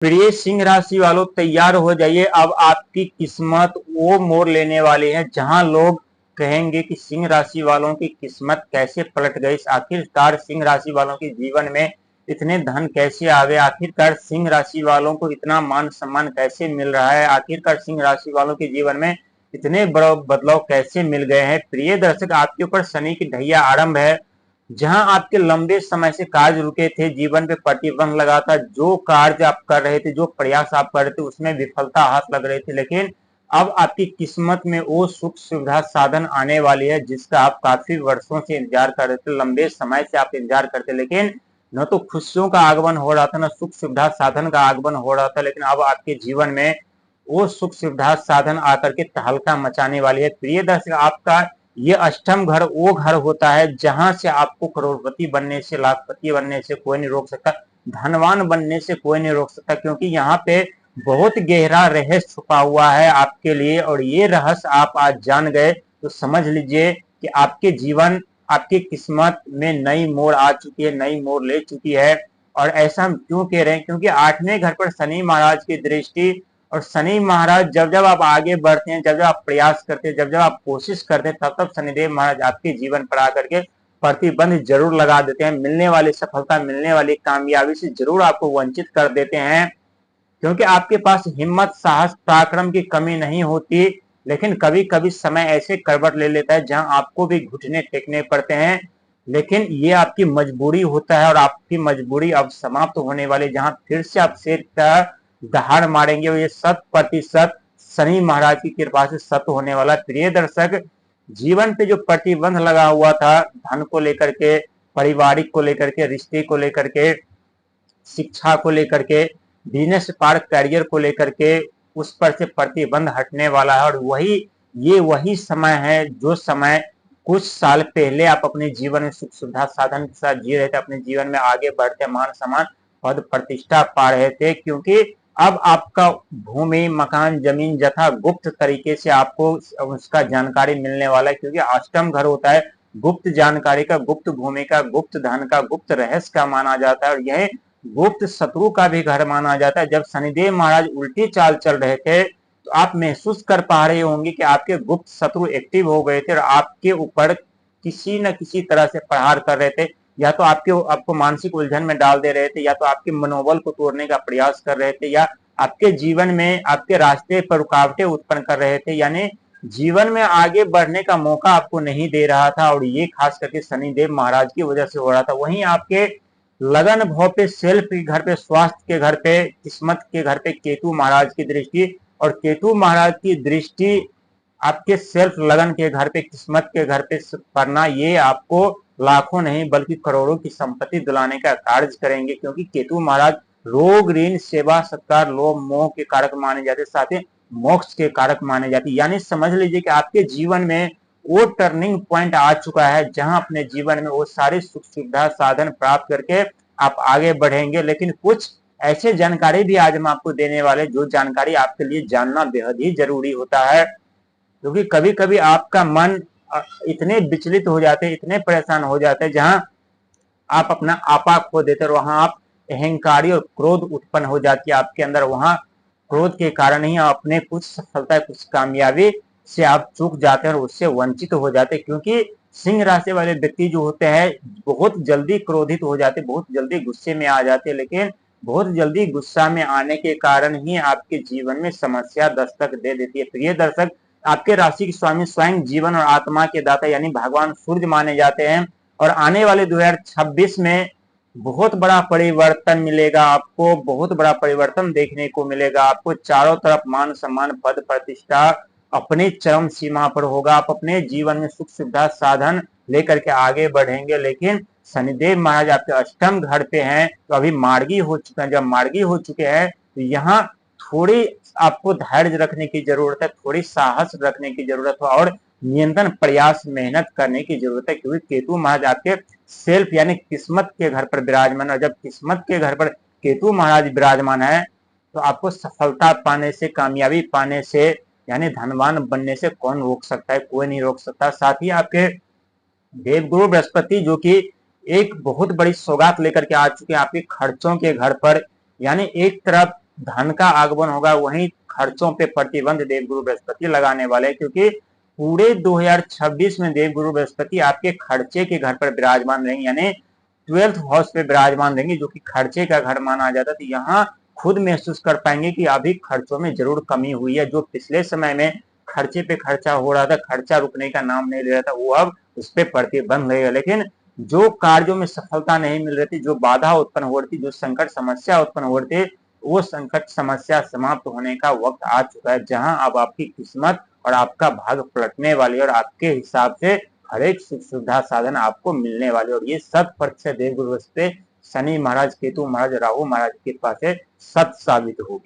प्रिय सिंह राशि वालों, तैयार हो जाइए। अब आपकी किस्मत वो मोड़ लेने वाली है जहां लोग कहेंगे कि सिंह राशि वालों की किस्मत कैसे पलट गई। आखिरकार सिंह राशि वालों के जीवन में इतने धन कैसे आ गए, आखिरकार सिंह राशि वालों को इतना मान सम्मान कैसे मिल रहा है, आखिरकार सिंह राशि वालों के जीवन में इतने बड़े बदलाव कैसे मिल गए हैं। प्रिय दर्शक, आपके ऊपर शनि की ढैया आरंभ है। जहां आपके लंबे समय से कार्य रुके थे, जीवन पे प्रतिबंध लगा था, जो कार्य आप कर रहे थे, जो प्रयास आप कर रहे थे, उसमें विफलता हाथ लग रही थी, लेकिन अब आपकी किस्मत में वो सुख सुविधा साधन आने वाली है जिसका आप काफी वर्षों से इंतजार कर रहे थे, लंबे समय से आप इंतजार करते, लेकिन न तो खुशियों का आगमन हो रहा था, न सुख सुविधा साधन का आगमन हो रहा था। लेकिन अब आपके जीवन में वो सुख सुविधा साधन आकर के तहलका मचाने वाली है। प्रिय दर्शक, आपका ये अष्टम घर वो घर होता है जहां से आपको करोड़पति बनने से, लाखपति बनने से कोई नहीं रोक सकता, धनवान बनने से कोई नहीं रोक सकता, क्योंकि यहाँ पे बहुत गहरा रहस्य छुपा हुआ है आपके लिए। और ये रहस्य आप आज जान गए तो समझ लीजिए कि आपके जीवन, आपकी किस्मत में नई मोड़ आ चुकी है, नई मोड़ ले चुकी है। और ऐसा हम क्यों कह रहे हैं, क्योंकि आठवें घर पर शनि महाराज की दृष्टि, और शनि महाराज जब जब आप आगे बढ़ते हैं, जब जब आप प्रयास करते हैं, जब जब आप कोशिश करते हैं, तब तब शनिदेव महाराज आपके जीवन पर आकर के प्रतिबंध जरूर लगा देते हैं। मिलने वाली सफलता, मिलने वाली कामयाबी से जरूर आपको वंचित कर देते हैं, क्योंकि आपके पास हिम्मत, साहस, पराक्रम की कमी नहीं होती। लेकिन कभी कभी समय ऐसे करवट ले लेता है जहां आपको भी घुटने टेकने पड़ते हैं, लेकिन ये आपकी मजबूरी होता है। और आपकी मजबूरी अब समाप्त होने वाली, जहां फिर से आप शेर का दहाड़ मारेंगे, ये 100% शनि महाराज की कृपा से सत्य होने वाला। प्रिय दर्शक, जीवन पे जो प्रतिबंध लगा हुआ था, धन को लेकर के, पारिवारिक को लेकर के, रिश्ते को लेकर के, शिक्षा को लेकर के, बिजनेस पार्क करियर को लेकर के, उस पर से प्रतिबंध हटने वाला है। और वही समय है जो समय कुछ साल पहले आप अपने जीवन में सुख सुविधा साधन के साथ जी रहे थे, अपने जीवन में आगे बढ़ते, मान सम्मान, पद प्रतिष्ठा पा रहे थे, क्योंकि अब आपका भूमि, मकान, जमीन जथा गुप्त तरीके से आपको उसका जानकारी मिलने वाला है, क्योंकि अष्टम घर होता है गुप्त जानकारी का, गुप्त भूमि का, गुप्त धन का, गुप्त रहस्य का माना जाता है। और यह गुप्त शत्रु का भी घर माना जाता है। जब शनिदेव महाराज उल्टी चाल चल रहे थे तो आप महसूस कर पा रहे होंगे कि आपके गुप्त शत्रु एक्टिव हो गए थे और आपके ऊपर किसी न किसी तरह से प्रहार कर रहे थे, या तो आपको मानसिक उलझन में डाल दे रहे थे, या तो आपके मनोबल को तोड़ने का प्रयास कर रहे थे, या आपके जीवन में, आपके रास्ते पर रुकावटें उत्पन्न कर रहे थे, यानी जीवन में आगे बढ़ने का मौका आपको नहीं दे रहा था। और ये खास करके शनिदेव महाराज की वजह से हो रहा था। वहीं आपके लगन भाव पे, सेल्फ के घर पे, स्वास्थ्य के घर पे, किस्मत के घर पे केतु महाराज की दृष्टि, और केतु महाराज की दृष्टि आपके सेल्फ लगन के घर पे, किस्मत के घर पे पड़ना, ये आपको लाखों नहीं बल्कि करोड़ों की संपत्ति दिलाने का कार्य करेंगे, क्योंकि केतु महाराज रोग, ऋण, सेवा, सत्कार, लोभ, मोह के कारक माने जाते, साथ ही मोक्ष के कारक माने जाते। यानी समझ लीजिए कि आपके जीवन में वो टर्निंग पॉइंट आ चुका है जहां अपने जीवन में वो सारी सुख सुविधा साधन प्राप्त करके आप आगे बढ़ेंगे। लेकिन कुछ ऐसे जानकारी भी आज हम आपको देने वाले, जो जानकारी आपके लिए जानना बेहद ही जरूरी होता है, क्योंकि कभी कभी आपका मन इतने विचलित हो जाते हैं, इतने परेशान हो जाते हैं, जहां आप अपना आपा खो देते हैं, वहां आप अहंकारी और क्रोध उत्पन्न हो जाती है आपके अंदर। वहां क्रोध के कारण ही आप अपने कुछ सफलता, कुछ कामयाबी से आप चूक जाते हैं और उससे वंचित हो जाते हैं, क्योंकि सिंह राशि वाले व्यक्ति जो होते हैं बहुत जल्दी क्रोधित हो जाते, बहुत जल्दी गुस्से में आ जाते, लेकिन बहुत जल्दी गुस्सा में आने के कारण ही आपके जीवन में समस्या दस्तक दे देती है। प्रिय दर्शक, आपके राशि के स्वामी स्वयं जीवन और आत्मा के दाता यानी भगवान सूर्य माने जाते हैं। और आने वाले 2026 में बहुत बड़ा परिवर्तन मिलेगा आपको, बहुत बड़ा परिवर्तन देखने को मिलेगा आपको। चारों तरफ मान सम्मान, पद प्रतिष्ठा अपनी चरम सीमा पर होगा। आप अपने जीवन में सुख सुविधा साधन लेकर के आगे बढ़ेंगे, लेकिन शनिदेव महाराज आपके अष्टम घर पे हैं, तो अभी मार्गी हो चुके हैं। जब मार्गी हो चुके हैं तो यहाँ थोड़ी आपको धैर्य रखने की जरूरत है, थोड़ी साहस रखने की जरूरत है, और नियंत्रण, प्रयास, मेहनत करने की जरूरत है, क्योंकि केतु महाराज आपके सेल्फ यानी किस्मत के घर पर विराजमान है। जब किस्मत के घर पर केतु महाराज विराजमान है तो आपको सफलता पाने से, कामयाबी पाने से, यानी धनवान बनने से कौन रोक सकता है? कोई नहीं रोक सकता। साथ ही आपके देवगुरु बृहस्पति, जो कि एक बहुत बड़ी सौगात लेकर के आ चुके हैं आपके खर्चों के घर पर, यानी एक तरफ धन का आगमन होगा, वहीं खर्चों पे प्रतिबंध देवगुरु बृहस्पति लगाने वाले हैं, क्योंकि पूरे 2026 में देवगुरु बृहस्पति आपके खर्चे के घर पर विराजमान रहेंगे, यानी 12th हाउस पे विराजमान रहेंगे, जो कि खर्चे का घर माना जाता है। तो यहाँ खुद महसूस कर पाएंगे कि अभी खर्चों में जरूर कमी हुई है। जो पिछले समय में खर्चे पे खर्चा हो रहा था, खर्चा रुकने का नाम नहीं ले रहा था, वो अब उस पर प्रतिबंध रहेगा। लेकिन जो कार्यों में सफलता नहीं मिल रही थी, जो बाधा उत्पन्न हो रही थी, जो संकट समस्या उत्पन्न हो रही थी, वो संकट समस्या समाप्त होने का वक्त आ चुका है, जहां अब आपकी किस्मत और आपका भाग्य पलटने वाली है और आपके हिसाब से हर एक सुख सुविधा साधन आपको मिलने वाले। और ये 100% देवगुरु बृहस्पति, शनि महाराज, केतु महाराज, राहु महाराज की कृपा से सत्य साबित होगी।